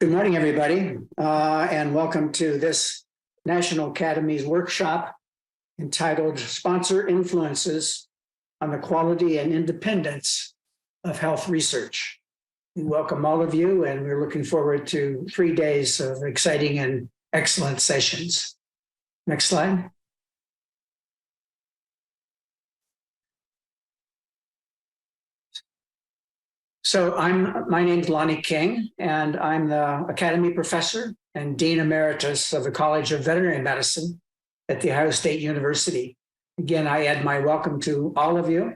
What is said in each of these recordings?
Good morning, everybody, and welcome to this National Academies workshop entitled Sponsor Influences on the Quality and Independence of Health Research. We welcome all of you, and we're looking forward to 3 days of exciting and excellent sessions. Next slide. So my name's Lonnie King, and I'm the Academy Professor and Dean Emeritus of the College of Veterinary Medicine at The Ohio State University. Again, I add my welcome to all of you.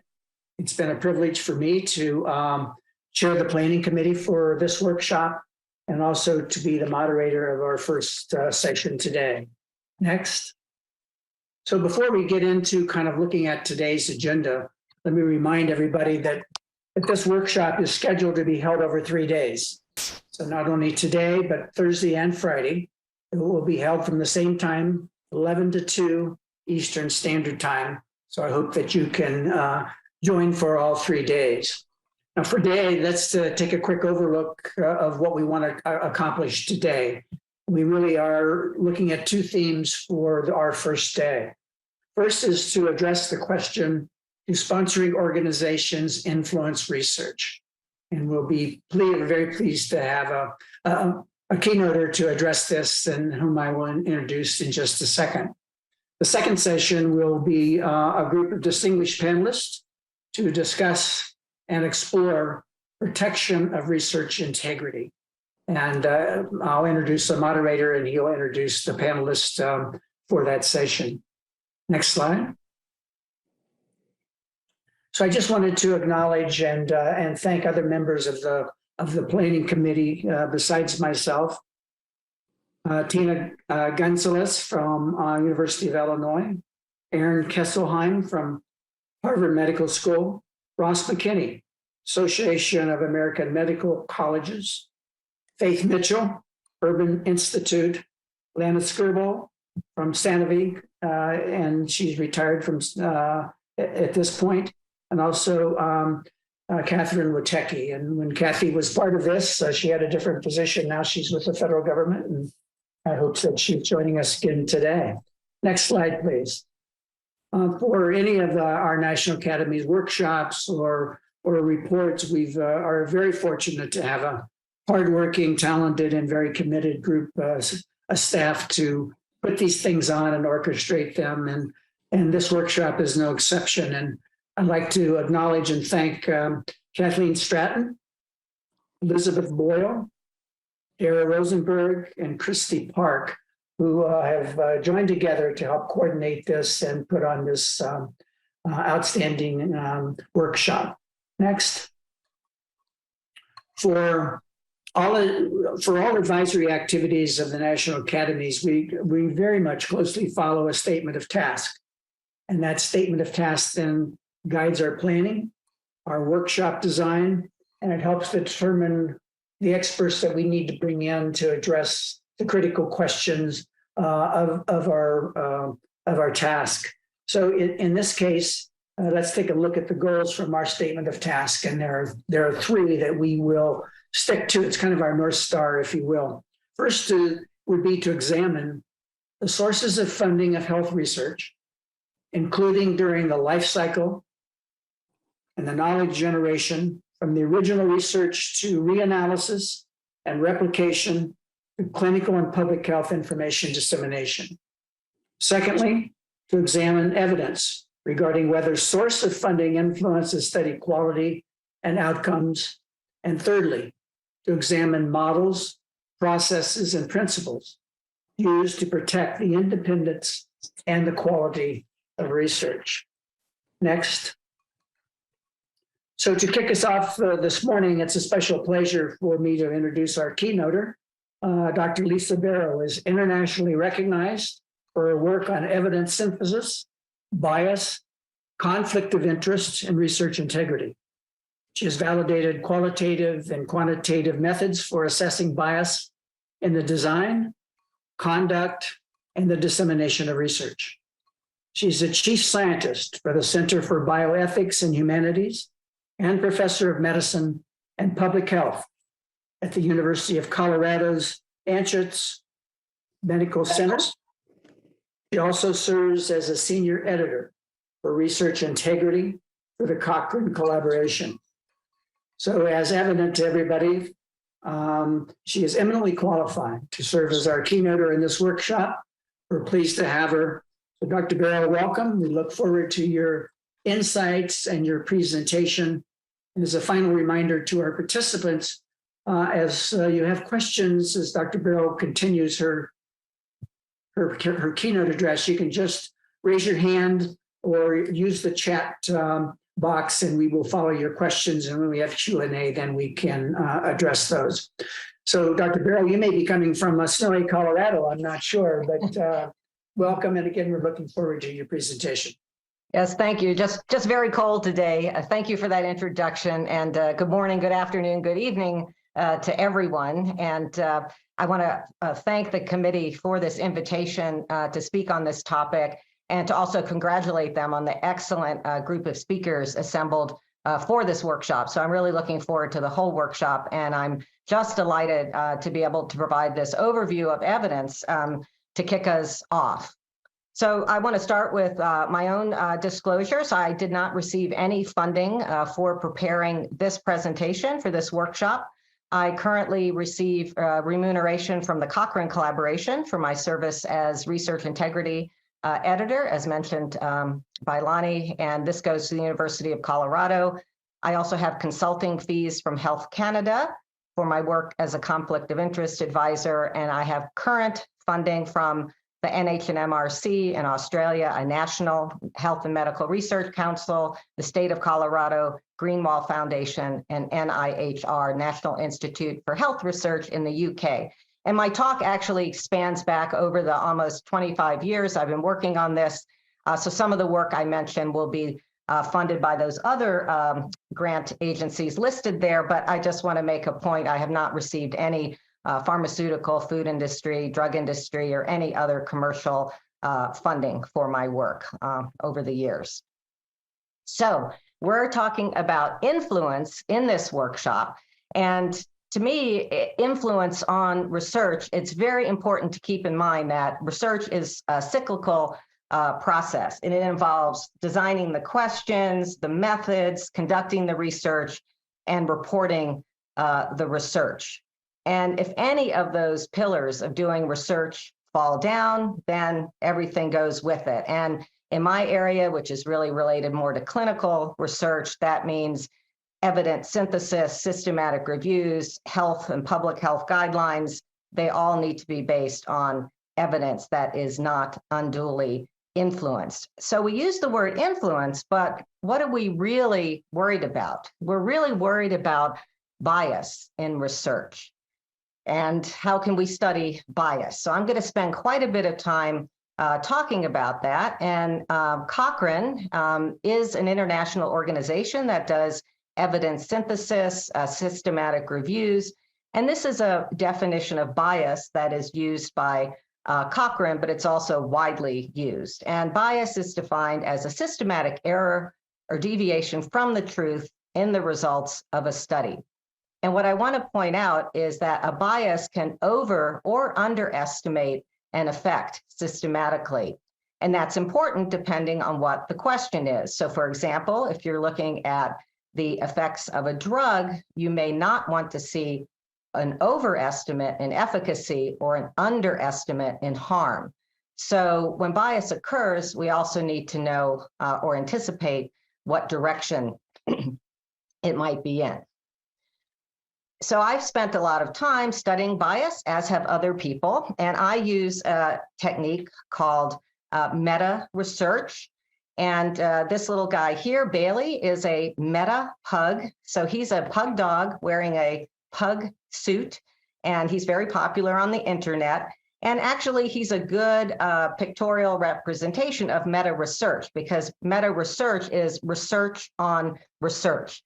It's been a privilege for me to chair the planning committee for this workshop and also to be the moderator of our first session today. Next. So before we get into kind of looking at today's agenda, let me remind everybody that this workshop is scheduled to be held over 3 days. So not only today, but Thursday and Friday. It will be held from the same time, 11 to 2 Eastern Standard Time. So I hope that you can join for all 3 days. Now for today, let's take a quick overlook of what we want to accomplish today. We really are looking at 2 themes for our first day. First is to address the question, do sponsoring organizations influence research? And we'll be very pleased to have a keynoter to address this, and whom I will introduce in just a second. The second session will be a group of distinguished panelists to discuss and explore protection of research integrity. And I'll introduce the moderator, and he'll introduce the panelists for that session. Next slide. So I just wanted to acknowledge and thank other members of the planning committee besides myself. Tina Gonzalez from University of Illinois, Aaron Kesselheim from Harvard Medical School, Ross McKinney, Association of American Medical Colleges, Faith Mitchell, Urban Institute, Lana Skirbo from Sanofi, and she's retired from at this point. And also Catherine Witecki. And when Kathy was part of this, she had a different position. Now she's with the federal government, and I hope that she's joining us again today. Next slide, please. For any of our National Academies workshops or reports, we are very fortunate to have a hardworking, talented, and very committed group, a staff to put these things on and orchestrate them. And this workshop is no exception. And I'd like to acknowledge and thank Kathleen Stratton, Elizabeth Boyle, Dara Rosenberg, and Christy Park, who have joined together to help coordinate this and put on this outstanding workshop. Next. For all advisory activities of the National Academies, we very much closely follow a statement of task. And that statement of task then guides our planning, our workshop design, and it helps to determine the experts that we need to bring in to address the critical questions of our task. So in this case, let's take a look at the goals from our statement of task, and there are 3 that we will stick to. It's kind of our North Star, if you will. First would be to examine the sources of funding of health research, including during the life cycle and the knowledge generation from the original research to reanalysis and replication to clinical and public health information dissemination. Secondly, to examine evidence regarding whether source of funding influences study quality and outcomes. And thirdly, to examine models, processes, and principles used to protect the independence and the quality of research. Next. So to kick us off this morning, it's a special pleasure for me to introduce our keynoter. Dr. Lisa Bero is internationally recognized for her work on evidence synthesis, bias, conflict of interest, and research integrity. She has validated qualitative and quantitative methods for assessing bias in the design, conduct, and the dissemination of research. She's the chief scientist for the Center for Bioethics and Humanities and professor of medicine and public health at the University of Colorado's Anschutz Medical Center. She also serves as a senior editor for research integrity for the Cochrane collaboration. So as evident to everybody, she is eminently qualified to serve as our keynoter in this workshop. We're pleased to have her. So Dr. Bero, welcome. We look forward to your insights and your presentation. And as a final reminder to our participants, as you have questions, as Dr. Bero continues her keynote address, you can just raise your hand or use the chat box, and we will follow your questions. And when we have Q&A, then we can address those. So Dr. Bero, you may be coming from snowy Colorado, I'm not sure, but welcome. And again, we're looking forward to your presentation. Yes, thank you. Just very cold today. Thank you for that introduction, and good morning, good afternoon, good evening to everyone. And I want to thank the committee for this invitation to speak on this topic, and to also congratulate them on the excellent group of speakers assembled for this workshop. So I'm really looking forward to the whole workshop, and I'm just delighted to be able to provide this overview of evidence to kick us off. So I want to start with my own disclosures. I did not receive any funding for preparing this presentation for this workshop. I currently receive remuneration from the Cochrane collaboration for my service as research integrity editor, as mentioned by Lonnie, and this goes to the University of Colorado. I also have consulting fees from Health Canada for my work as a conflict of interest advisor, and I have current funding from the NHMRC in Australia, a National Health and Medical Research Council, the State of Colorado, Greenwall Foundation, and NIHR, National Institute for Health Research in the UK. And my talk actually spans back over the almost 25 years I've been working on this. So some of the work I mentioned will be funded by those other grant agencies listed there, but I just want to make a point. I have not received any pharmaceutical, food industry, drug industry, or any other commercial funding for my work over the years. So we're talking about influence in this workshop. And to me, influence on research, it's very important to keep in mind that research is a cyclical process, and it involves designing the questions, the methods, conducting the research, and reporting the research. And if any of those pillars of doing research fall down, then everything goes with it. And in my area, which is really related more to clinical research, that means evidence synthesis, systematic reviews, health and public health guidelines. They all need to be based on evidence that is not unduly influenced. So we use the word influence, but what are we really worried about? We're really worried about bias in research. And how can we study bias? So I'm going to spend quite a bit of time talking about that. And Cochrane is an international organization that does evidence synthesis, systematic reviews. And this is a definition of bias that is used by Cochrane, but it's also widely used. And bias is defined as a systematic error or deviation from the truth in the results of a study. And what I want to point out is that a bias can over or underestimate an effect systematically. And that's important depending on what the question is. So for example, if you're looking at the effects of a drug, you may not want to see an overestimate in efficacy or an underestimate in harm. So when bias occurs, we also need to know or anticipate what direction it might be in. So I've spent a lot of time studying bias, as have other people, and I use a technique called meta research. And this little guy here, Bailey, is a meta pug. So he's a pug dog wearing a pug suit, and he's very popular on the internet. And actually, he's a good pictorial representation of meta research, because meta research is research on research.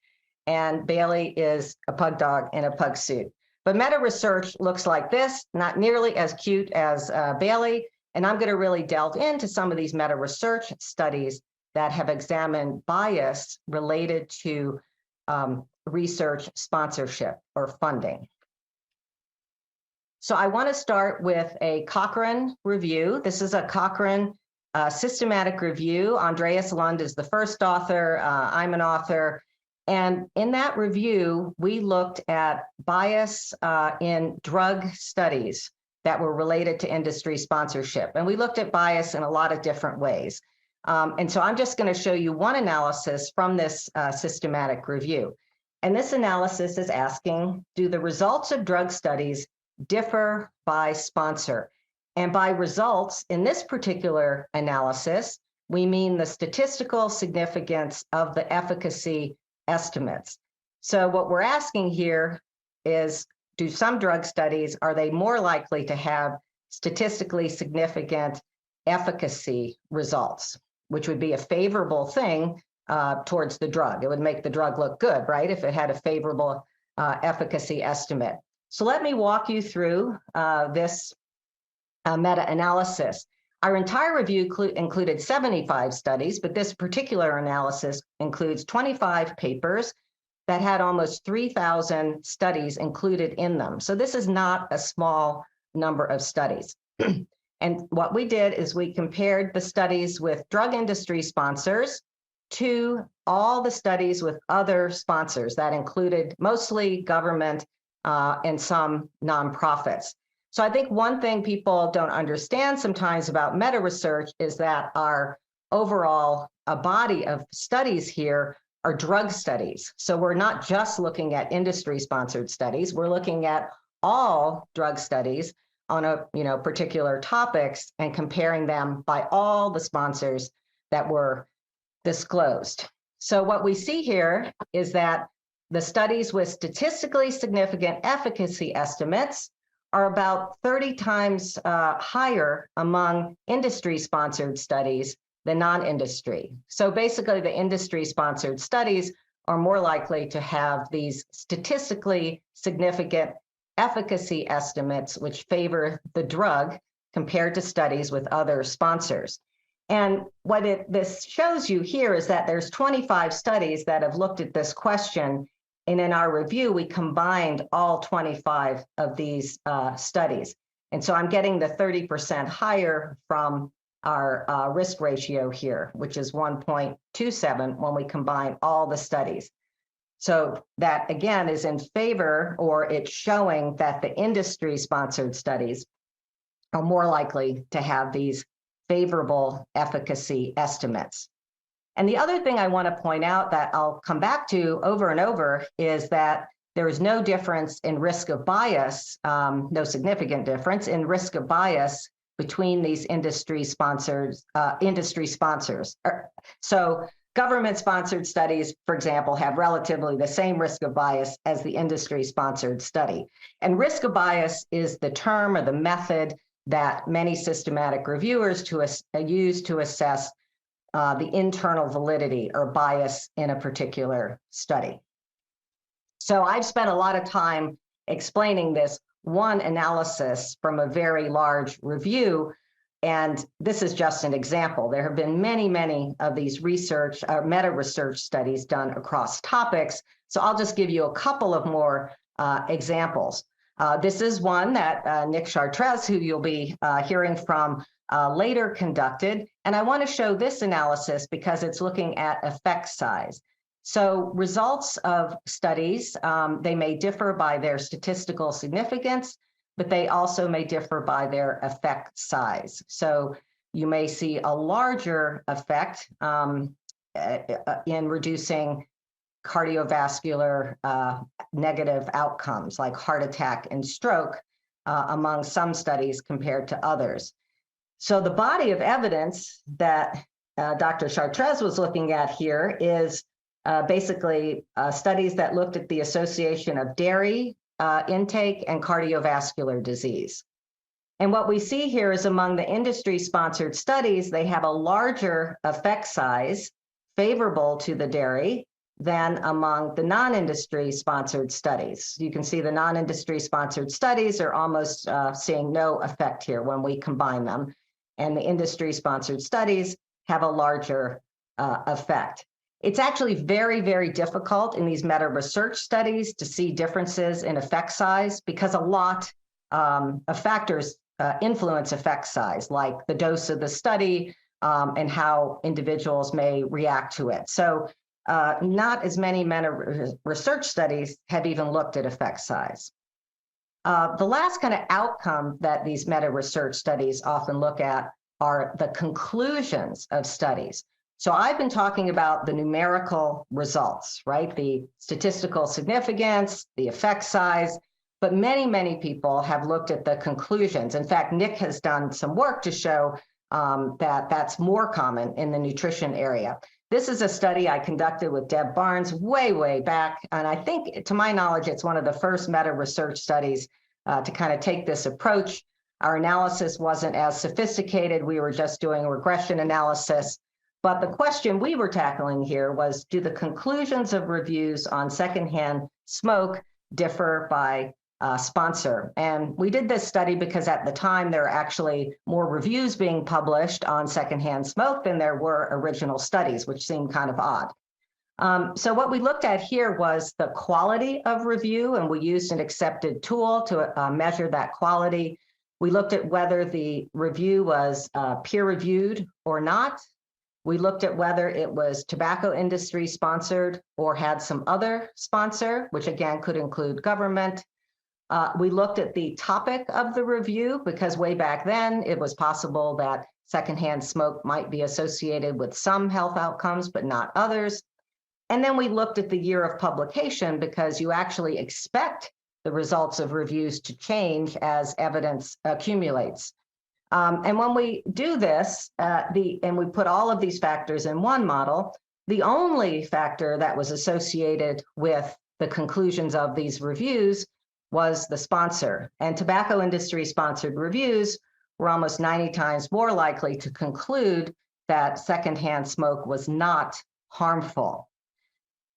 And Bailey is a pug dog in a pug suit. But meta research looks like this, not nearly as cute as Bailey. And I'm going to really delve into some of these meta research studies that have examined bias related to research sponsorship or funding. So I want to start with a Cochrane review. This is a Cochrane systematic review. Andreas Lund is the first author. I'm an author. And in that review, we looked at bias in drug studies that were related to industry sponsorship. And we looked at bias in a lot of different ways. And so I'm just going to show you one analysis from this systematic review. And this analysis is asking, do the results of drug studies differ by sponsor? And by results, in this particular analysis, we mean the statistical significance of the efficacy estimates. So what we're asking here is, do some drug studies, are they more likely to have statistically significant efficacy results, which would be a favorable thing towards the drug. It would make the drug look good, right, if it had a favorable efficacy estimate. So let me walk you through this meta-analysis. Our entire review included 75 studies, but this particular analysis includes 25 papers that had almost 3,000 studies included in them. So this is not a small number of studies. And what we did is we compared the studies with drug industry sponsors to all the studies with other sponsors that included mostly government and some nonprofits. So I think one thing people don't understand sometimes about meta research is that our overall body of studies here are drug studies. So we're not just looking at industry sponsored studies, we're looking at all drug studies on a particular topics and comparing them by all the sponsors that were disclosed. So what we see here is that the studies with statistically significant efficacy estimates are about 30 times higher among industry-sponsored studies than non-industry. So basically, the industry-sponsored studies are more likely to have these statistically significant efficacy estimates which favor the drug compared to studies with other sponsors. And what this shows you here is that there's 25 studies that have looked at this question. And in our review, we combined all 25 of these studies. And so I'm getting the 30% higher from our risk ratio here, which is 1.27 when we combine all the studies. So that, again, is in favor, or it's showing that the industry-sponsored studies are more likely to have these favorable efficacy estimates. And the other thing I want to point out that I'll come back to over and over is that there is no difference in risk of bias, no significant difference in risk of bias between these industry sponsors. So government-sponsored studies, for example, have relatively the same risk of bias as the industry-sponsored study. And risk of bias is the term or the method that many systematic reviewers use to assess the internal validity or bias in a particular study. So I've spent a lot of time explaining this one analysis from a very large review, and this is just an example. There have been many, many of these meta research studies done across topics, so I'll just give you a couple of more examples. This is one that Nick Chartres, who you'll be hearing from later, conducted. And I want to show this analysis because it's looking at effect size. So results of studies, they may differ by their statistical significance, but they also may differ by their effect size. So you may see a larger effect in reducing cardiovascular negative outcomes like heart attack and stroke among some studies compared to others. So the body of evidence that Dr. Chartres was looking at here is basically studies that looked at the association of dairy intake and cardiovascular disease. And what we see here is among the industry-sponsored studies, they have a larger effect size favorable to the dairy than among the non-industry sponsored studies. You can see the non-industry sponsored studies are almost seeing no effect here when we combine them. And the industry sponsored studies have a larger effect. It's actually very, very difficult in these meta research studies to see differences in effect size because a lot of factors influence effect size, like the dose of the study and how individuals may react to it. So not as many meta-research studies have even looked at effect size. The last kind of outcome that these meta-research studies often look at are the conclusions of studies. So I've been talking about the numerical results, right? The statistical significance, the effect size, but many, many people have looked at the conclusions. In fact, Nick has done some work to show that that's more common in the nutrition area. This is a study I conducted with Deb Barnes way, way back. And I think, to my knowledge, it's one of the first meta-research studies to kind of take this approach. Our analysis wasn't as sophisticated. We were just doing a regression analysis. But the question we were tackling here was, do the conclusions of reviews on secondhand smoke differ by sponsor? And we did this study because at the time there were actually more reviews being published on secondhand smoke than there were original studies, which seemed kind of odd. So what we looked at here was the quality of review, and we used an accepted tool to measure that quality. We looked at whether the review was peer-reviewed or not. We looked at whether it was tobacco industry sponsored or had some other sponsor, which again could include government. We looked at the topic of the review because way back then it was possible that secondhand smoke might be associated with some health outcomes, but not others. And then we looked at the year of publication because you actually expect the results of reviews to change as evidence accumulates. And when we do this, and we put all of these factors in one model, the only factor that was associated with the conclusions of these reviews was the sponsor. And tobacco industry sponsored reviews were almost 90 times more likely to conclude that secondhand smoke was not harmful.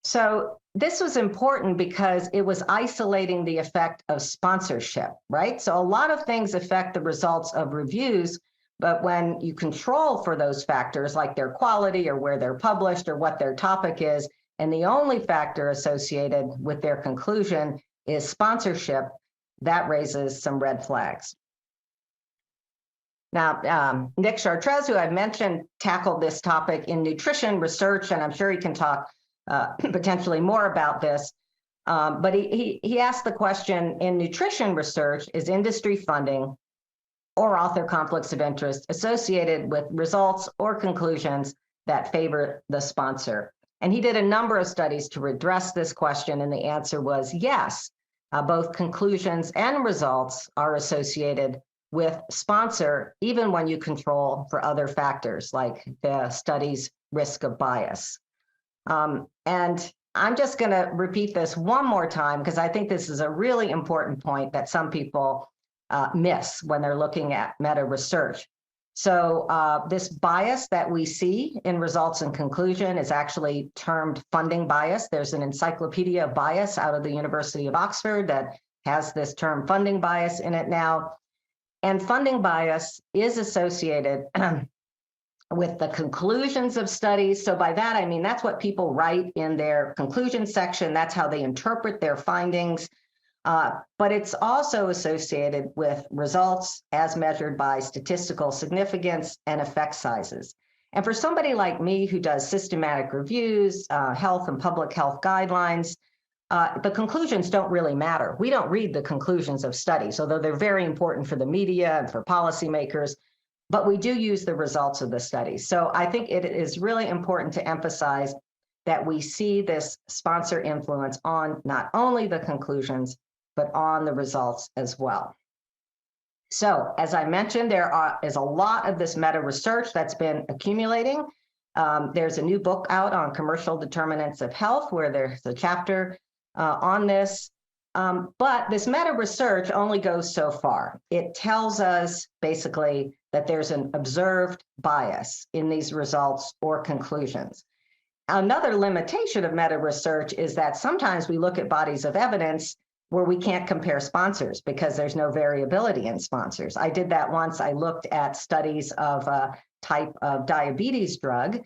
So this was important because it was isolating the effect of sponsorship, right? So a lot of things affect the results of reviews, but when you control for those factors like their quality or where they're published or what their topic is, and the only factor associated with their conclusion is sponsorship, that raises some red flags. Now, Nick Chartres, who I mentioned, tackled this topic in nutrition research, and I'm sure he can talk potentially more about this. But he asked the question, in nutrition research, is industry funding or author conflicts of interest associated with results or conclusions that favor the sponsor? And he did a number of studies to address this question, and the answer was yes. Both conclusions and results are associated with sponsor, even when you control for other factors like the study's risk of bias. And I'm just going to repeat this one more time because I think this is a really important point that some people miss when they're looking at meta research. So this bias that we see in results and conclusion is actually termed funding bias. There's an encyclopedia of bias out of the University of Oxford that has this term funding bias in it now. And funding bias is associated with the conclusions of studies. So by that, I mean, that's what people write in their conclusion section. That's how they interpret their findings. But it's also associated with results as measured by statistical significance and effect sizes. And for somebody like me who does systematic reviews, health and public health guidelines, the conclusions don't really matter. We don't read the conclusions of studies, although they're very important for the media and for policymakers, but we do use the results of the studies. So I think it is really important to emphasize that we see this sponsor influence on not only the conclusions, but on the results as well. So as I mentioned, there is a lot of this meta research that's been accumulating. There's a new book out on commercial determinants of health where there's a chapter on this. But this meta research only goes so far. It tells us basically that there's an observed bias in these results or conclusions. Another limitation of meta research is that sometimes we look at bodies of evidence where we can't compare sponsors because there's no variability in sponsors. I did that once. I looked at studies of a type of diabetes drug.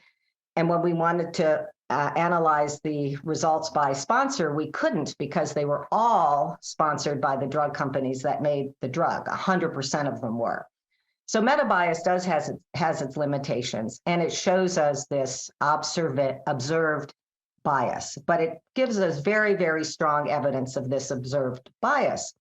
And when we wanted to analyze the results by sponsor, we couldn't because they were all sponsored by the drug companies that made the drug. 100% of them were. So meta bias has its limitations, and it shows us this observed bias, but it gives us very, very strong evidence of this observed bias.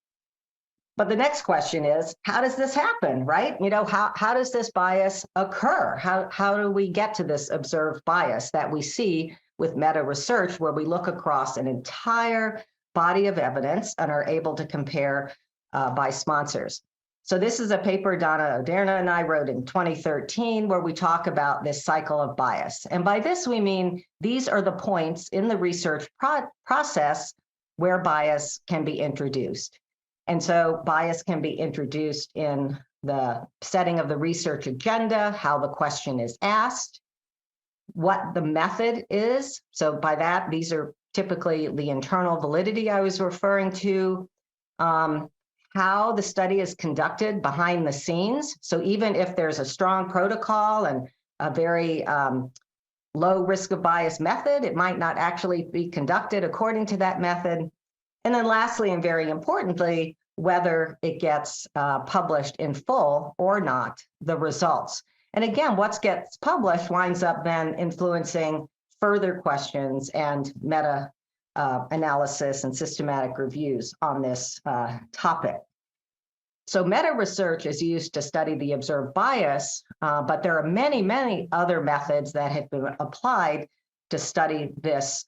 But the next question is, how does this happen, right? You know, how does this bias occur? How do we get to this observed bias that we see with meta research, where we look across an entire body of evidence and are able to compare by sponsors? So this is a paper Donna Oderna and I wrote in 2013, where we talk about this cycle of bias. And by this, we mean these are the points in the research process where bias can be introduced. And so bias can be introduced in the setting of the research agenda, how the question is asked, what the method is. So by that, these are typically the internal validity I was referring to, how the study is conducted behind the scenes. So even if there's a strong protocol and a very low risk of bias method, it might not actually be conducted according to that method. And then lastly, and very importantly, whether it gets published in full or not, the results. And again, what gets published winds up then influencing further questions and meta analysis and systematic reviews on this topic. So meta research is used to study the observed bias, but there are many, many other methods that have been applied to study this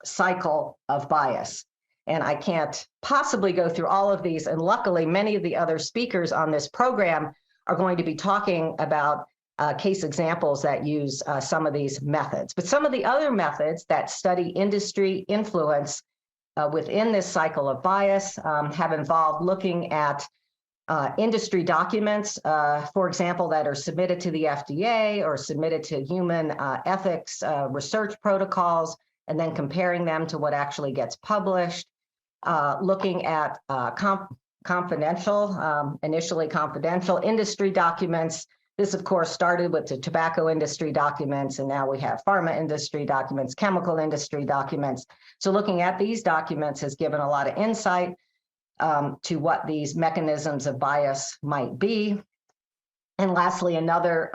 cycle of bias. And I can't possibly go through all of these. And luckily, many of the other speakers on this program are going to be talking about case examples that use some of these methods. But some of the other methods that study industry influence within this cycle of bias have involved looking at industry documents, for example, that are submitted to the FDA or submitted to human ethics research protocols, and then comparing them to what actually gets published, looking at initially confidential industry documents. This, of course, started with the tobacco industry documents, and now we have pharma industry documents, chemical industry documents. So looking at these documents has given a lot of insight to what these mechanisms of bias might be. And lastly, another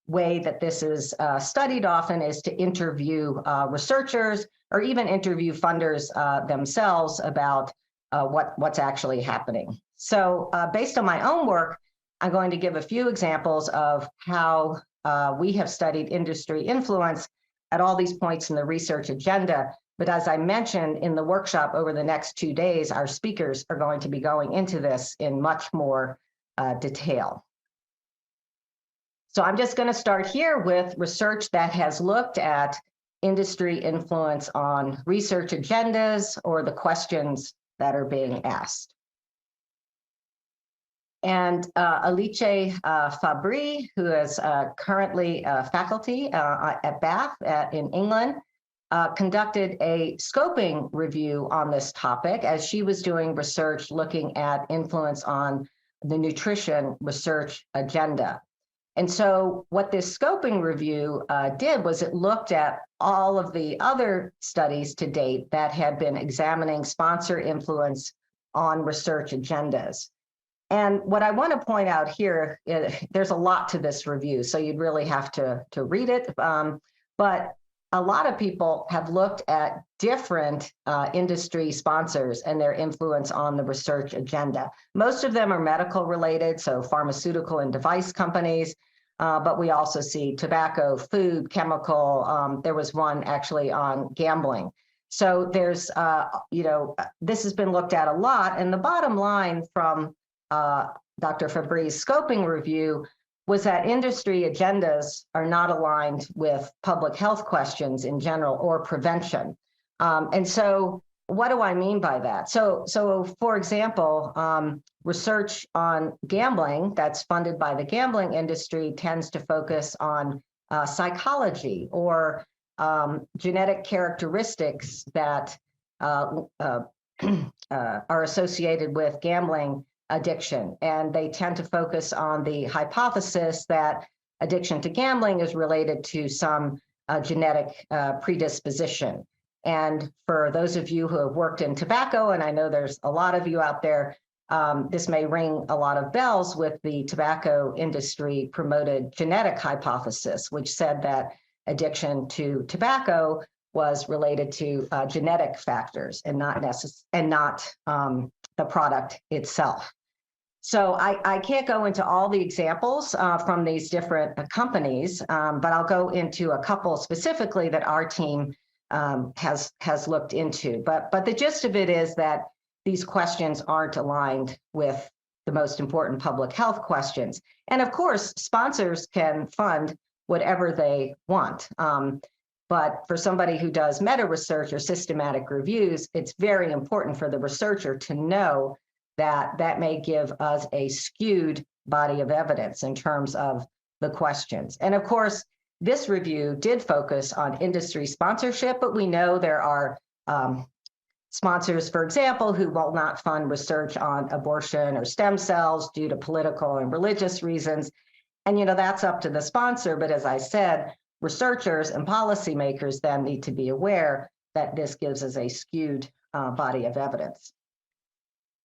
way that this is studied often is to interview researchers or even interview funders themselves about what's actually happening. So based on my own work, I'm going to give a few examples of how we have studied industry influence at all these points in the research agenda. But as I mentioned in the workshop over the next 2 days, our speakers are going to be going into this in much more detail. So I'm just going to start here with research that has looked at industry influence on research agendas or the questions that are being asked. And Alice Fabry, who is currently faculty at Bath in England, conducted a scoping review on this topic as she was doing research looking at influence on the nutrition research agenda. And so what this scoping review did was it looked at all of the other studies to date that had been examining sponsor influence on research agendas. And what I want to point out here, there's a lot to this review, so you'd really have to read it. But a lot of people have looked at different industry sponsors and their influence on the research agenda. Most of them are medical related, so pharmaceutical and device companies, but we also see tobacco, food, chemical. There was one actually on gambling. So there's, this has been looked at a lot. And the bottom line from Dr. Fabry's scoping review was that industry agendas are not aligned with public health questions in general or prevention. And so what do I mean by that? So for example, research on gambling that's funded by the gambling industry tends to focus on psychology or genetic characteristics that are associated with gambling addiction. And they tend to focus on the hypothesis that addiction to gambling is related to some genetic predisposition. And for those of you who have worked in tobacco, and I know there's a lot of you out there, this may ring a lot of bells with the tobacco industry promoted genetic hypothesis, which said that addiction to tobacco was related to genetic factors and not the product itself. So I can't go into all the examples from these different companies, but I'll go into a couple specifically that our team has looked into. But the gist of it is that these questions aren't aligned with the most important public health questions. And of course, sponsors can fund whatever they want. But for somebody who does meta research or systematic reviews, it's very important for the researcher to know that that may give us a skewed body of evidence in terms of the questions. And of course, this review did focus on industry sponsorship, but we know there are sponsors, for example, who will not fund research on abortion or stem cells due to political and religious reasons. And, that's up to the sponsor. But as I said, researchers and policymakers then need to be aware that this gives us a skewed body of evidence.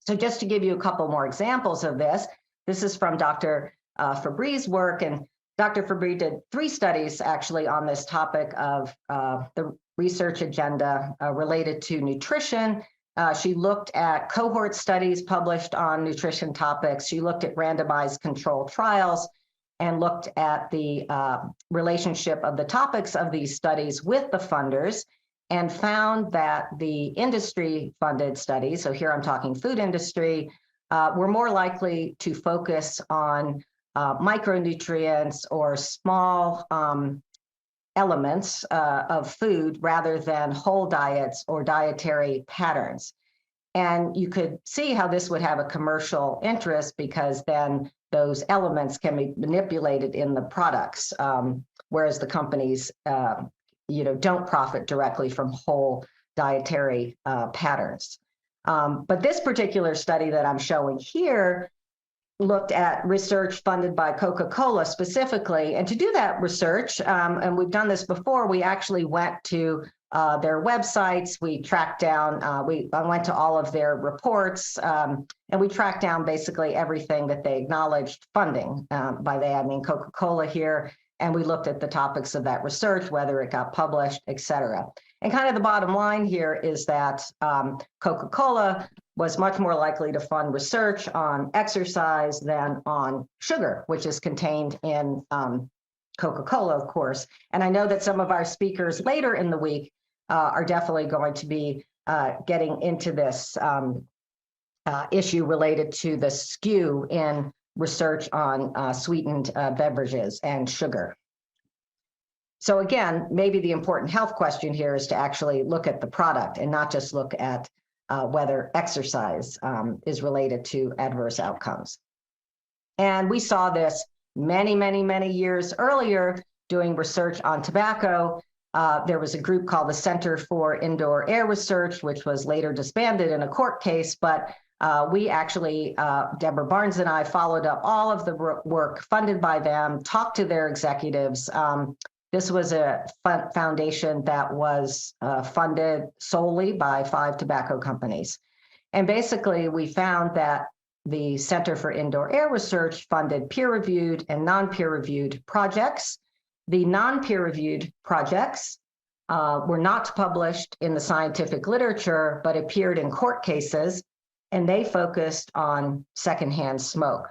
So just to give you a couple more examples of this, this is from Dr. Fabre's work. And Dr. Fabre did 3 studies actually on this topic of the research agenda related to nutrition. She looked at cohort studies published on nutrition topics. She looked at randomized controlled trials and looked at the relationship of the topics of these studies with the funders, and found that the industry-funded studies, so here I'm talking food industry, were more likely to focus on micronutrients or small elements of food rather than whole diets or dietary patterns. And you could see how this would have a commercial interest, because then those elements can be manipulated in the products, whereas the companies don't profit directly from whole dietary patterns. But this particular study that I'm showing here looked at research funded by Coca-Cola specifically. And to do that research, and we've done this before, we actually went to their websites, we tracked down, I went to all of their reports, and we tracked down basically everything that they acknowledged funding. By they, I mean Coca-Cola here. And we looked at the topics of that research, whether it got published, et cetera. And kind of the bottom line here is that Coca-Cola was much more likely to fund research on exercise than on sugar, which is contained in Coca-Cola, of course. And I know that some of our speakers later in the week are definitely going to be getting into this issue related to the skew in research on sweetened beverages and sugar. So again, maybe the important health question here is to actually look at the product and not just look at whether exercise is related to adverse outcomes. And we saw this many, many, many years earlier doing research on tobacco. There was a group called the Center for Indoor Air Research, which was later disbanded in a court case, but we actually, Deborah Barnes and I, followed up all of the work funded by them, talked to their executives. This was a foundation that was funded solely by 5 tobacco companies. And basically, we found that the Center for Indoor Air Research funded peer-reviewed and non-peer-reviewed projects. The non-peer-reviewed projects were not published in the scientific literature, but appeared in court cases, and they focused on secondhand smoke.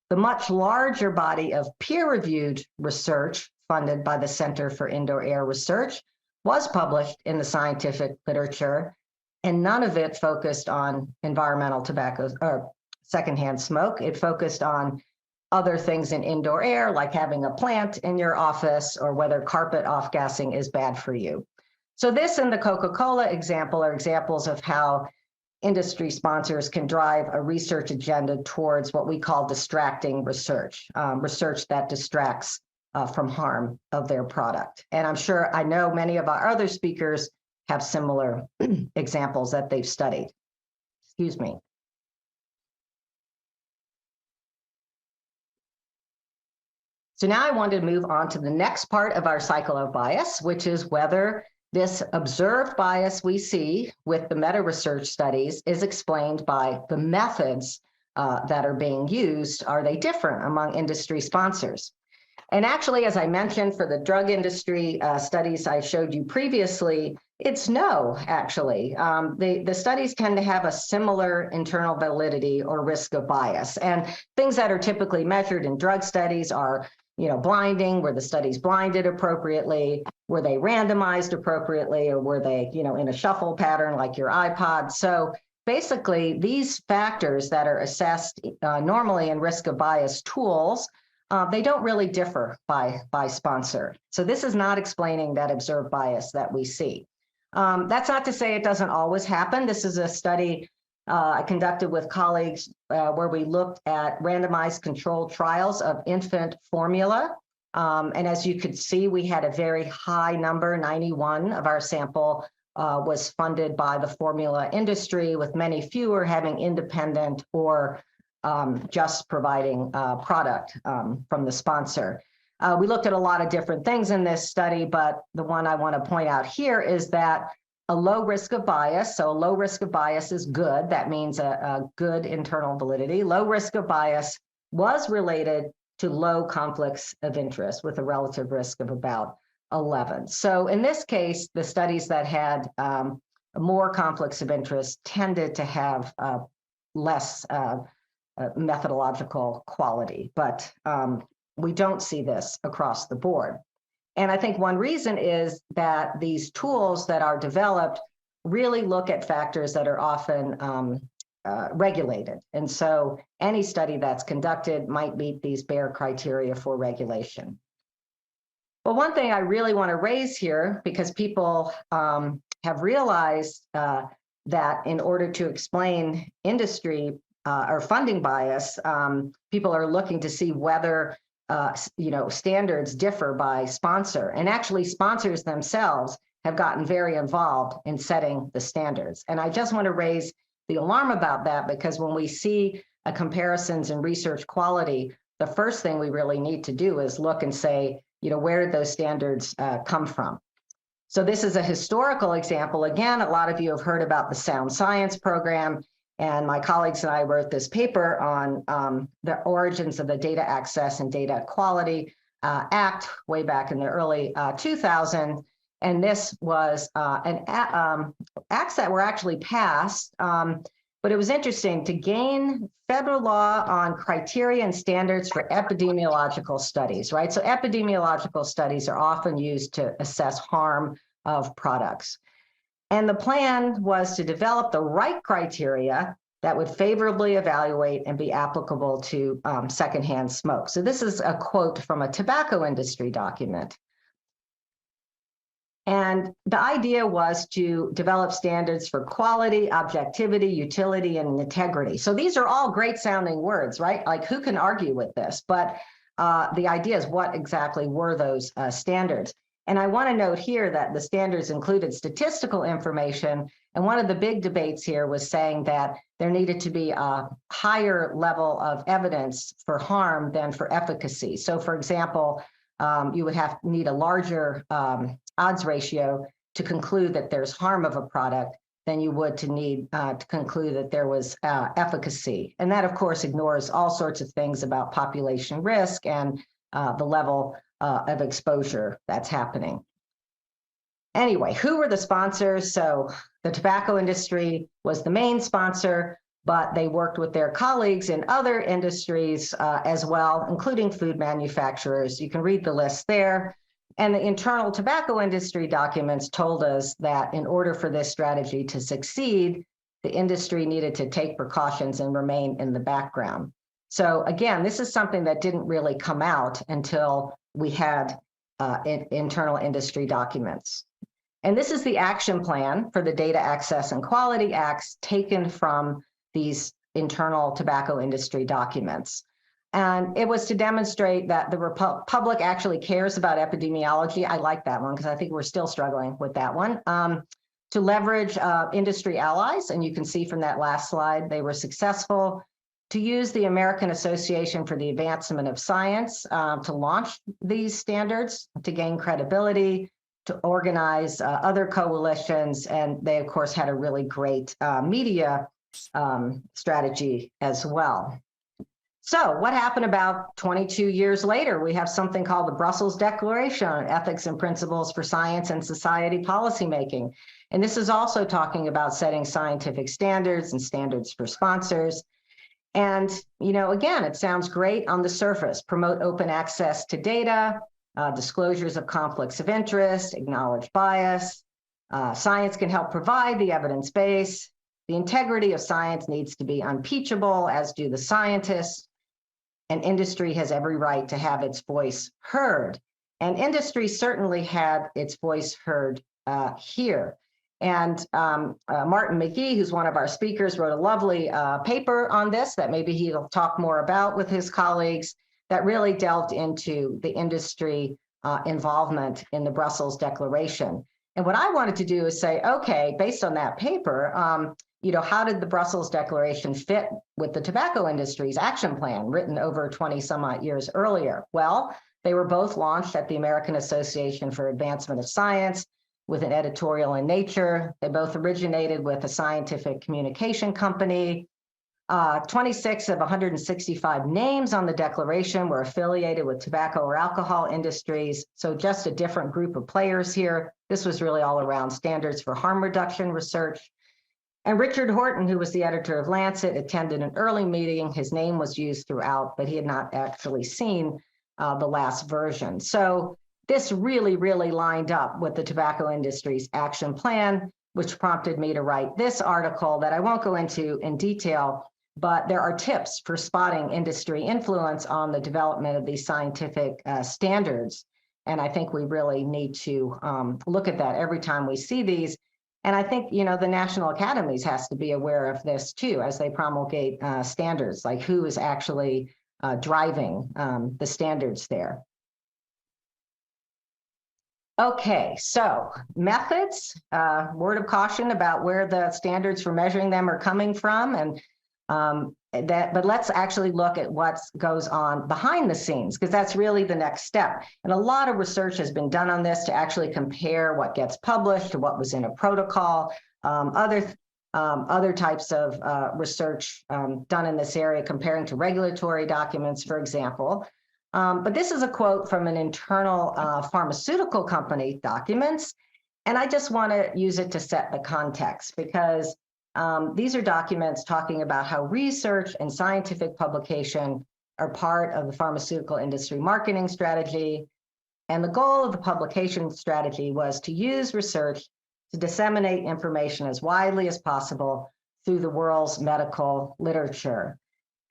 The much larger body of peer-reviewed research funded by the Center for Indoor Air Research was published in the scientific literature, and none of it focused on environmental tobacco or secondhand smoke. It focused on other things in indoor air, like having a plant in your office or whether carpet off-gassing is bad for you. So this and the Coca-Cola example are examples of how industry sponsors can drive a research agenda towards what we call distracting research, research that distracts from harm of their product. And I know many of our other speakers have similar examples that they've studied. Excuse me. So now I wanted to move on to the next part of our cycle of bias, which is whether this observed bias we see with the meta-research studies is explained by the methods that are being used. Are they different among industry sponsors? And actually, as I mentioned, for the drug industry studies I showed you previously, it's no, actually. The studies tend to have a similar internal validity or risk of bias. And things that are typically measured in drug studies are, blinding, were the studies blinded appropriately? Were they randomized appropriately? Or were they, in a shuffle pattern like your iPod? So basically, these factors that are assessed normally in risk of bias tools, they don't really differ by sponsor. So this is not explaining that observed bias that we see. That's not to say it doesn't always happen. This is a study I conducted with colleagues where we looked at randomized controlled trials of infant formula. And as you could see, we had a very high number, 91 of our sample was funded by the formula industry, with many fewer having independent or just providing product from the sponsor. We looked at a lot of different things in this study, but the one I want to point out here is that a low risk of bias, so a low risk of bias is good. That means a good internal validity. Low risk of bias was related to low conflicts of interest with a relative risk of about 11. So in this case, the studies that had more conflicts of interest tended to have less methodological quality, but we don't see this across the board. And I think one reason is that these tools that are developed really look at factors that are often regulated. And so any study that's conducted might meet these Bero criteria for regulation. But one thing I really want to raise here, because people have realized that in order to explain industry or funding bias, people are looking to see whether standards differ by sponsor. And actually, sponsors themselves have gotten very involved in setting the standards. And I just want to raise the alarm about that, because when we see comparisons in research quality, the first thing we really need to do is look and say, where did those standards come from? So this is a historical example. Again, a lot of you have heard about the Sound Science program. And my colleagues and I wrote this paper on the origins of the Data Access and Data Quality Act way back in the early 2000s. And this was acts that were actually passed, but it was interesting to gain federal law on criteria and standards for epidemiological studies, right? So epidemiological studies are often used to assess harm of products. And the plan was to develop the right criteria that would favorably evaluate and be applicable to secondhand smoke. So this is a quote from a tobacco industry document. And the idea was to develop standards for quality, objectivity, utility, and integrity. So these are all great sounding words, right? Like, who can argue with this? But the idea is, what exactly were those standards? And I want to note here that the standards included statistical information. And one of the big debates here was saying that there needed to be a higher level of evidence for harm than for efficacy. So for example, you would need a larger odds ratio to conclude that there's harm of a product than you would to need to conclude that there was efficacy. And that, of course, ignores all sorts of things about population risk and the level of exposure that's happening. Anyway, who were the sponsors? So the tobacco industry was the main sponsor, but they worked with their colleagues in other industries as well, including food manufacturers. You can read the list there. And the internal tobacco industry documents told us that in order for this strategy to succeed, the industry needed to take precautions and remain in the background. So again, this is something that didn't really come out until we had internal industry documents. And this is the action plan for the Data Access and Quality Acts taken from these internal tobacco industry documents. And it was to demonstrate that the public actually cares about epidemiology. I like that one because I think we're still struggling with that one. To leverage industry allies, and you can see from that last slide, they were successful. to use the American Association for the Advancement of Science to launch these standards, to gain credibility, to organize other coalitions. And they, of course, had a really great media strategy as well. So what happened about 22 years later? We have something called the Brussels Declaration on Ethics and Principles for Science and Society Policymaking. And this is also talking about setting scientific standards and standards for sponsors. And, you know, again, it sounds great on the surface: promote open access to data, disclosures of conflicts of interest, acknowledge bias. Science can help provide the evidence base. The integrity of science needs to be unimpeachable, as do the scientists. And industry has every right to have its voice heard. And industry certainly had its voice heard here. And Martin McGee, who's one of our speakers, wrote a lovely paper on this that maybe he'll talk more about with his colleagues, that really delved into the industry involvement in the Brussels Declaration. And what I wanted to do is say, okay, based on that paper, you know, how did the Brussels Declaration fit with the tobacco industry's action plan written over 20 some odd years earlier? Well, they were both launched at the American Association for Advancement of Science with an editorial in Nature. They both originated with a scientific communication company. 26 of 165 names on the declaration were affiliated with tobacco or alcohol industries. So just a different group of players here. This was really all around standards for harm reduction research. And Richard Horton, who was the editor of Lancet, attended an early meeting. His name was used throughout, but he had not actually seen the last version. So this really, really lined up with the tobacco industry's action plan, which prompted me to write this article that I won't go into in detail, but there are tips for spotting industry influence on the development of these scientific standards. And I think we really need to look at that every time we see these. And I think, you know, the National Academies has to be aware of this too, as they promulgate standards, like who is actually driving the standards there. Okay, so methods, word of caution about where the standards for measuring them are coming from, and but let's actually look at what goes on behind the scenes, because that's really the next step. And a lot of research has been done on this to actually compare what gets published to what was in a protocol. Other types of research done in this area, comparing to regulatory documents, for example. But this is a quote from an internal pharmaceutical company documents, and I just want to use it to set the context, because these are documents talking about how research and scientific publication are part of the pharmaceutical industry marketing strategy. And the goal of the publication strategy was to use research to disseminate information as widely as possible through the world's medical literature.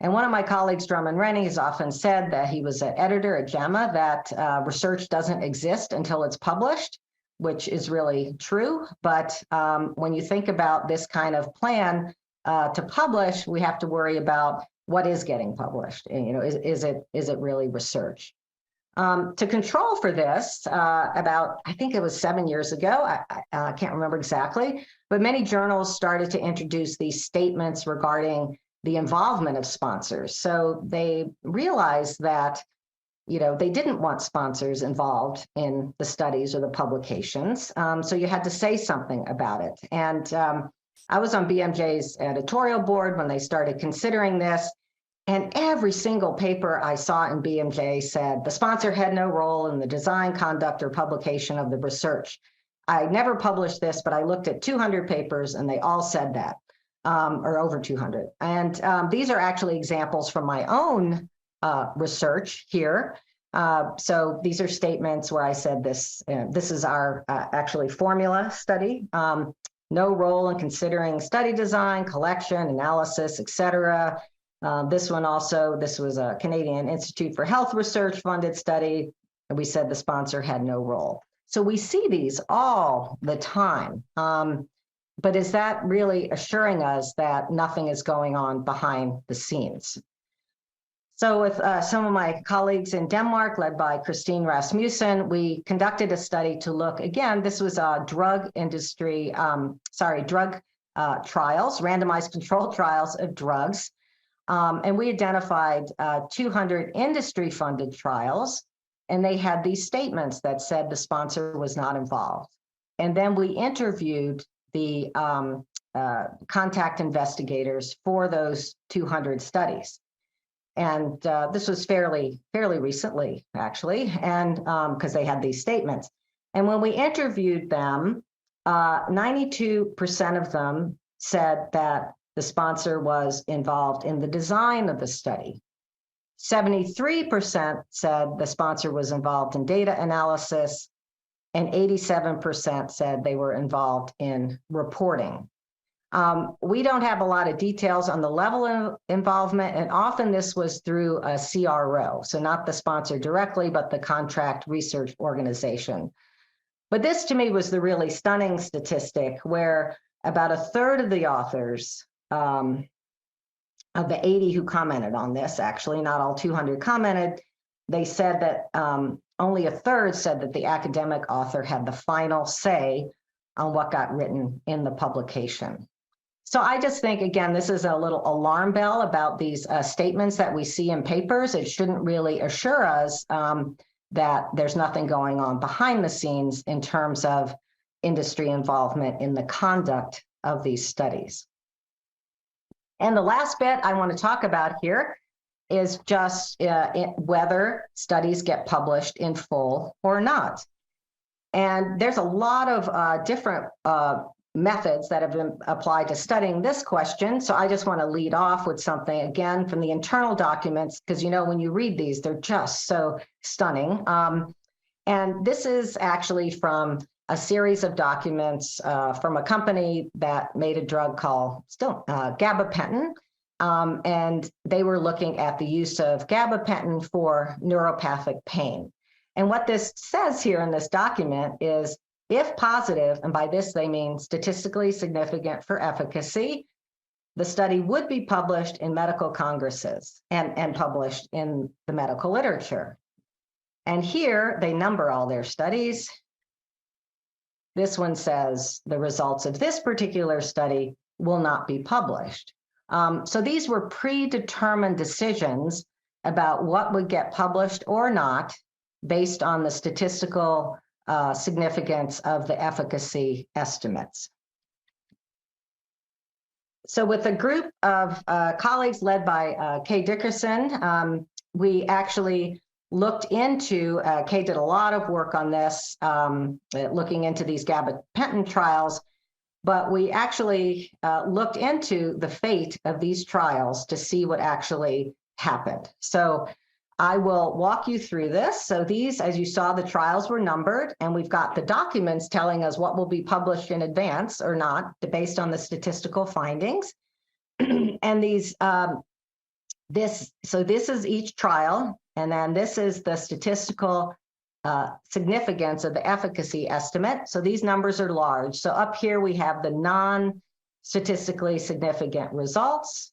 And one of my colleagues, Drummond Rennie, has often said that he was an editor at JAMA, that research doesn't exist until it's published, which is really true. But when you think about this kind of plan to publish, we have to worry about what is getting published. And, you know, is it really research? To control for this, about, I think it was 7 years ago, I can't remember exactly, but many journals started to introduce these statements regarding the involvement of sponsors. So they realized that, you know, they didn't want sponsors involved in the studies or the publications. So you had to say something about it. And I was on BMJ's editorial board when they started considering this. And every single paper I saw in BMJ said the sponsor had no role in the design, conduct, or publication of the research. I never published this, but I looked at 200 papers and they all said that, or over 200. And these are actually examples from my own research here. So these are statements where I said this, this is our actually formula study. No role in considering study design, collection, analysis, et cetera. This one also, this was a Canadian Institute for Health Research funded study, and we said the sponsor had no role. So we see these all the time, but is that really assuring us that nothing is going on behind the scenes? So with some of my colleagues in Denmark, led by Christine Rasmussen, we conducted a study to look, again, this was drug industry, trials, randomized controlled trials of drugs. And we identified 200 industry-funded trials, and they had these statements that said the sponsor was not involved. And then we interviewed the contact investigators for those 200 studies. And this was fairly recently, actually, and because they had these statements. And when we interviewed them, 92% of them said that the sponsor was involved in the design of the study. 73% said the sponsor was involved in data analysis, and 87% said they were involved in reporting. We don't have a lot of details on the level of involvement, and often this was through a CRO, so not the sponsor directly, but the contract research organization. But this to me was the really stunning statistic, where about a third of the authors, of the 80 who commented on this, actually, not all 200 commented, they said that only a third said that the academic author had the final say on what got written in the publication. So I just think, again, this is a little alarm bell about these statements that we see in papers. It shouldn't really assure us that there's nothing going on behind the scenes in terms of industry involvement in the conduct of these studies. And the last bit I want to talk about here is just whether studies get published in full or not. And there's a lot of different methods that have been applied to studying this question. So I just want to lead off with something, again, from the internal documents, because, you know, when you read these, they're just so stunning. And this is actually from a series of documents from a company that made a drug called gabapentin. And they were looking at the use of gabapentin for neuropathic pain. And what this says here in this document is, if positive, and by this they mean statistically significant for efficacy, the study would be published in medical congresses and published in the medical literature. And here they number all their studies. This one says the results of this particular study will not be published. So these were predetermined decisions about what would get published or not based on the statistical significance of the efficacy estimates. So with a group of colleagues led by Kay Dickerson, we actually looked into, Kay did a lot of work on this, looking into these gabapentin trials, but we actually looked into the fate of these trials to see what actually happened. So I will walk you through this. So these, as you saw, the trials were numbered, and we've got the documents telling us what will be published in advance or not, based on the statistical findings. And these, this is each trial, and then this is the statistical significance of the efficacy estimate. So these numbers are large. So up here we have the non-statistically significant results.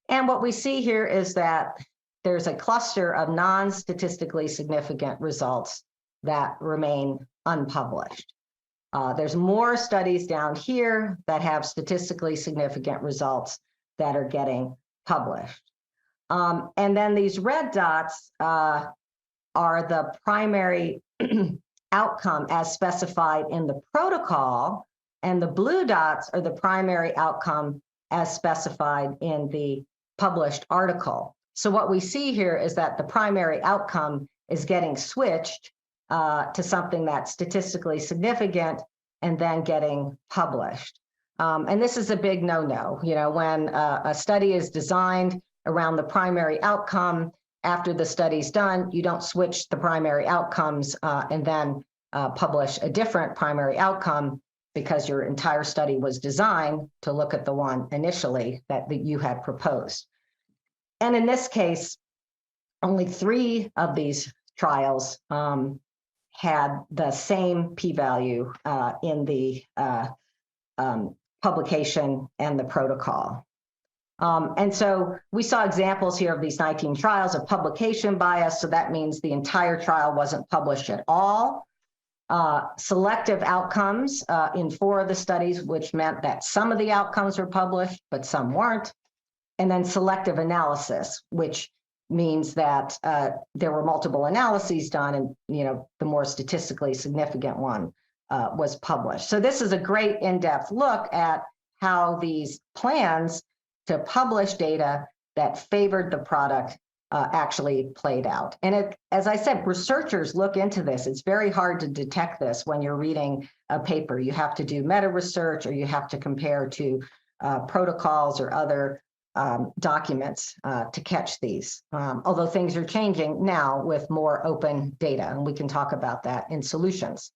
And what we see here is that there's a cluster of non-statistically significant results that remain unpublished. There's more studies down here that have statistically significant results that are getting published. And then these red dots are the primary outcome as specified in the protocol, and the blue dots are the primary outcome as specified in the published article. So what we see here is that the primary outcome is getting switched to something that's statistically significant and then getting published. And this is a big no-no. You know, when a study is designed around the primary outcome, after the study's done, you don't switch the primary outcomes and then publish a different primary outcome, because your entire study was designed to look at the one initially that you had proposed. And in this case, only 3 of these trials had the same p-value in the publication and the protocol. And so we saw examples here of these 19 trials of publication bias. So that means the entire trial wasn't published at all. Selective outcomes in 4 of the studies, which meant that some of the outcomes were published, but some weren't. and then selective analysis, which means that there were multiple analyses done, and the more statistically significant one was published. So this is a great in-depth look at how these plans to publish data that favored the product actually played out. And as I said, researchers look into this. It's very hard to detect this when you're reading a paper. You have to do meta research, or you have to compare to protocols or other documents to catch these. Although things are changing now with more open data, and we can talk about that in solutions.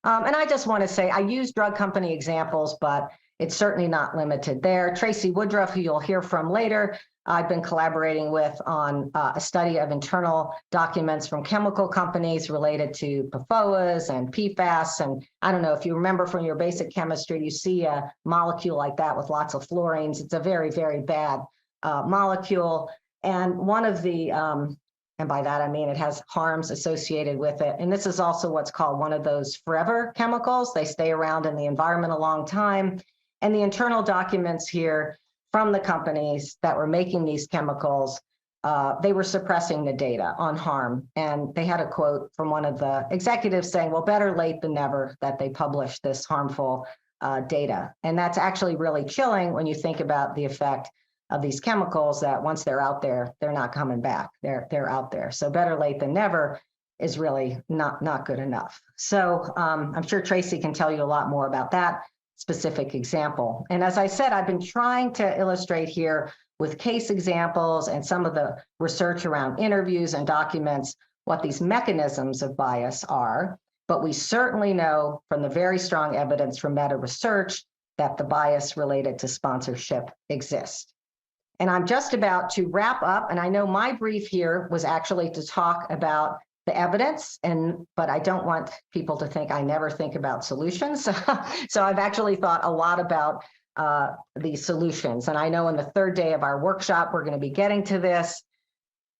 And I just want to say, I use drug company examples, but it's certainly not limited there. Tracy Woodruff, who you'll hear from later, I've been collaborating with on a study of internal documents from chemical companies related to PFOAs and PFAS. And I don't know if you remember from your basic chemistry, you see a molecule like that with lots of fluorines. It's a very, very bad molecule. And one of the, and by that I mean it has harms associated with it. And this is also what's called one of those forever chemicals. They stay around in the environment a long time. And the internal documents here from the companies that were making these chemicals, they were suppressing the data on harm. And they had a quote from one of the executives saying, well, better late than never that they published this harmful data. And that's actually really chilling when you think about the effect of these chemicals, that once they're out there, they're not coming back. They're out there. So better late than never is really not good enough. So I'm sure Tracy can tell you a lot more about that specific example. And as I said, I've been trying to illustrate here with case examples and some of the research around interviews and documents what these mechanisms of bias are. But we certainly know from the very strong evidence from meta research that the bias related to sponsorship exists. And I'm just about to wrap up, and I know my brief here was actually to talk about the evidence, but I don't want people to think I never think about solutions. So I've actually thought a lot about these solutions. And I know in the third day of our workshop, we're going to be getting to this,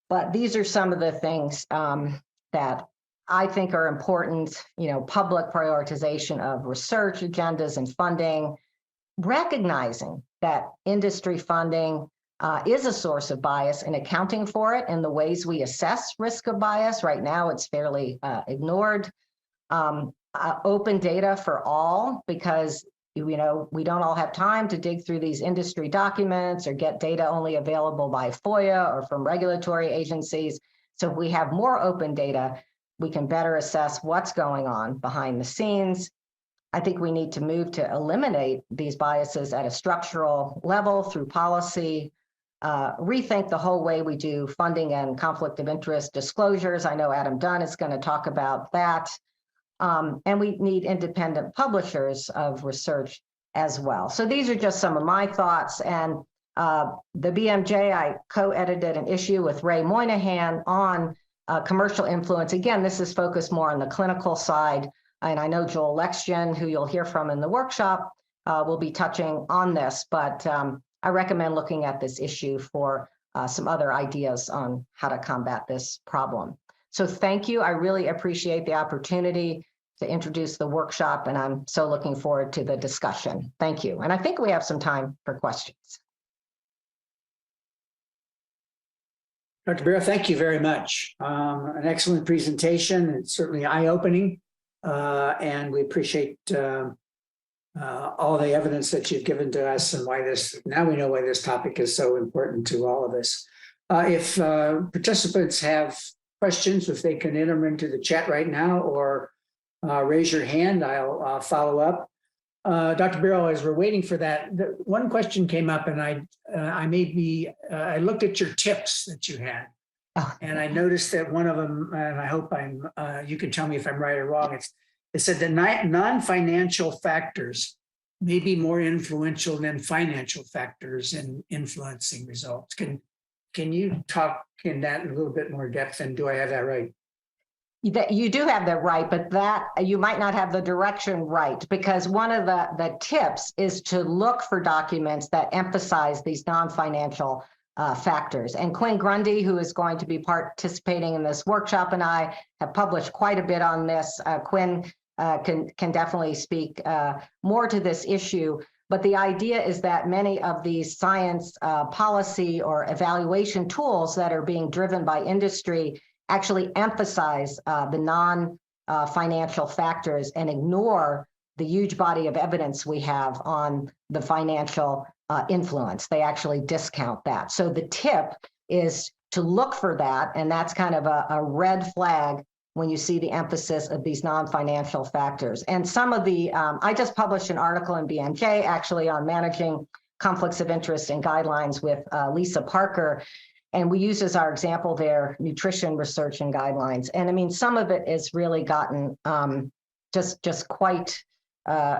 but these are some of the things that I think are important, public prioritization of research agendas and funding, recognizing that industry funding is a source of bias, and accounting for it in the ways we assess risk of bias. Right now, it's fairly ignored. Open data for all, because we don't all have time to dig through these industry documents or get data only available by FOIA or from regulatory agencies. So if we have more open data, we can better assess what's going on behind the scenes. I think we need to move to eliminate these biases at a structural level through policy, rethink the whole way we do funding and conflict of interest disclosures. I know Adam Dunn is going to talk about that. And we need independent publishers of research as well. So these are just some of my thoughts. And the BMJ, I co-edited an issue with Ray Moynihan on commercial influence. Again, this is focused more on the clinical side. And I know Joel Lexgen, who you'll hear from in the workshop, will be touching on this. But I recommend looking at this issue for some other ideas on how to combat this problem. So thank you. I really appreciate the opportunity to introduce the workshop, and I'm so looking forward to the discussion. Thank you. And I think we have some time for questions. Dr. Bero, thank you very much. An excellent presentation. It's certainly eye-opening, and we appreciate all the evidence that you've given to us and now we know why this topic is so important to all of us. If participants have questions, if they can enter them into the chat right now or raise your hand, I'll follow up. Dr. Bero, as we're waiting for that, one question came up, and I looked at your tips that you had, and I noticed that one of them, and I hope you can tell me if I'm right or wrong. It said that non-financial factors may be more influential than financial factors in influencing results. Can you talk in that in a little bit more depth, and do I have that right? That you do have that right, but that you might not have the direction right, because one of the tips is to look for documents that emphasize these non-financial factors. And Quinn Grundy, who is going to be participating in this workshop, and I have published quite a bit on this. Quinn can definitely speak more to this issue. But the idea is that many of these science policy or evaluation tools that are being driven by industry actually emphasize the non-financial factors and ignore the huge body of evidence we have on the financial influence. They actually discount that. So the tip is to look for that, and that's kind of a red flag when you see the emphasis of these non-financial factors. And some of the, I just published an article in BMJ actually on managing conflicts of interest and guidelines with Lisa Parker. And we use as our example there nutrition research and guidelines. And I mean, some of it has really gotten just quite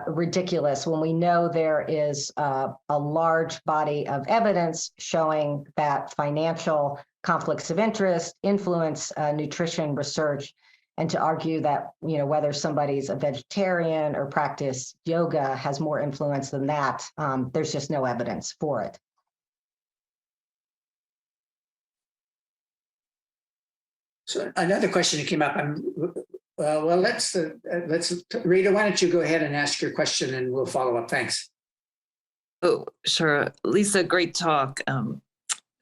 ridiculous when we know there is a large body of evidence showing that financial conflicts of interest influence nutrition research, and to argue that, you know, whether somebody's a vegetarian or practice yoga has more influence than that, there's just no evidence for it. So another question that came up. Well, let's Rita, why don't you go ahead and ask your question and we'll follow up. Thanks. Oh, sure. Lisa, great talk.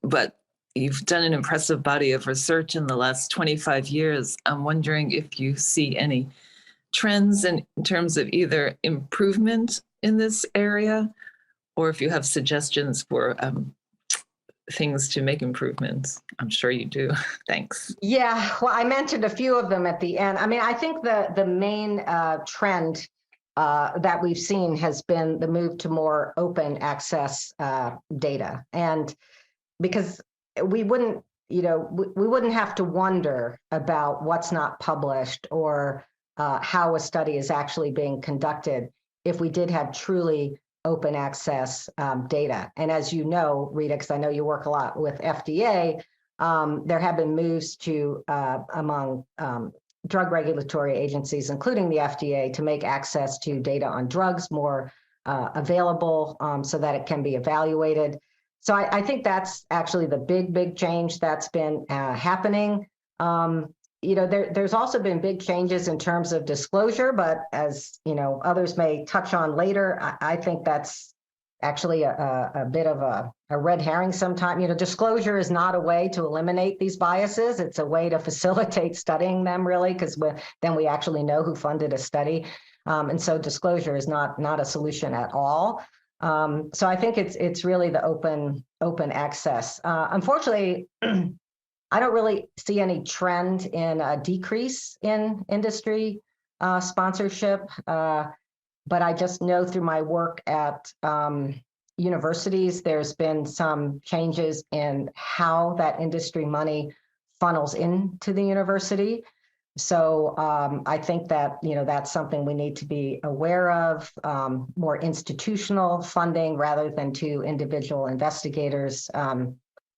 But you've done an impressive body of research in the last 25 years. I'm wondering if you see any trends in terms of either improvement in this area, or if you have suggestions for things to make improvements. I'm sure you do. Thanks. Yeah, well, I mentioned a few of them at the end. I mean, I think the main trend that we've seen has been the move to more open access data. And because we wouldn't, you know, we wouldn't have to wonder about what's not published or how a study is actually being conducted if we did have truly open access data. And as you know, Rita, because I know you work a lot with FDA, there have been moves to among drug regulatory agencies, including the FDA, to make access to data on drugs more available so that it can be evaluated. So I think that's actually the big change that's been happening. You know, there's also been big changes in terms of disclosure, but as you know, others may touch on later, I think that's actually a bit of a red herring sometimes. You know, disclosure is not a way to eliminate these biases. It's a way to facilitate studying them, really, because then we actually know who funded a study. And so disclosure is not a solution at all. So I think it's really the open access. Unfortunately, I don't really see any trend in a decrease in industry sponsorship, but I just know through my work at universities, there's been some changes in how that industry money funnels into the university. So I think that, you know, that's something we need to be aware of, more institutional funding rather than to individual investigators,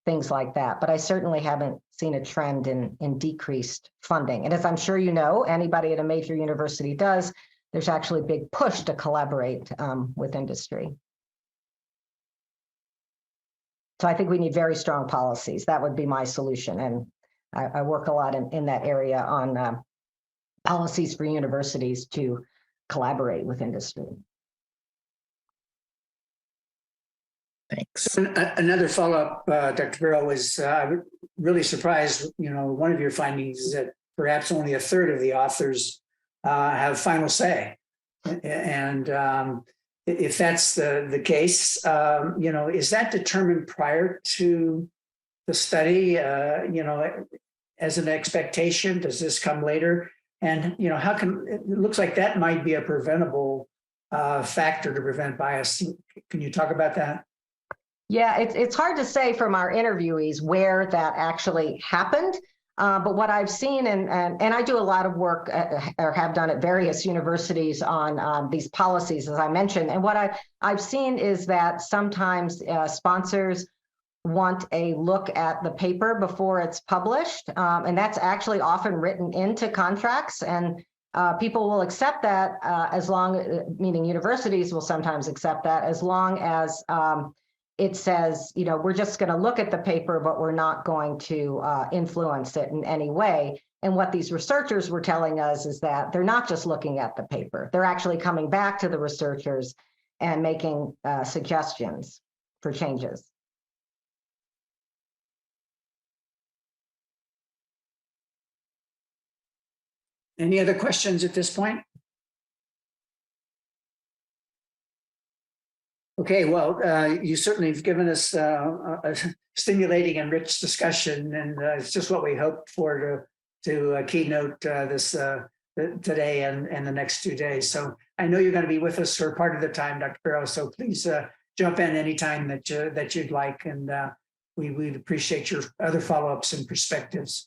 things like that. But I certainly haven't seen a trend in decreased funding. And as I'm sure you know, anybody at a major university does, there's actually a big push to collaborate with industry. So I think we need very strong policies. That would be my solution. And I work a lot in that area on policies for universities to collaborate with industry. Thanks. Another follow-up, Dr. Bero, was really surprised, you know, one of your findings is that perhaps only a third of the authors have final say. And if that's the case, you know, is that determined prior to the study, you know, as an expectation? Does this come later? And, you know, how can, it looks like that might be a preventable factor to prevent bias. Can you talk about that? Yeah, it's hard to say from our interviewees where that actually happened. But what I've seen, and I do a lot of work or have done at various universities on these policies, as I mentioned. And what I've seen is that sometimes sponsors want a look at the paper before it's published. And that's actually often written into contracts. And people will accept that as long, meaning universities will sometimes accept that as long as it says, you know, we're just going to look at the paper, but we're not going to influence it in any way. And what these researchers were telling us is that they're not just looking at the paper. They're actually coming back to the researchers and making suggestions for changes. Any other questions at this point? Okay, well, you certainly have given us a stimulating and rich discussion, and it's just what we hoped for to keynote this today and the next 2 days. So I know you're going to be with us for part of the time, Dr. Bero, so please jump in anytime that you'd like, and we'd appreciate your other follow-ups and perspectives.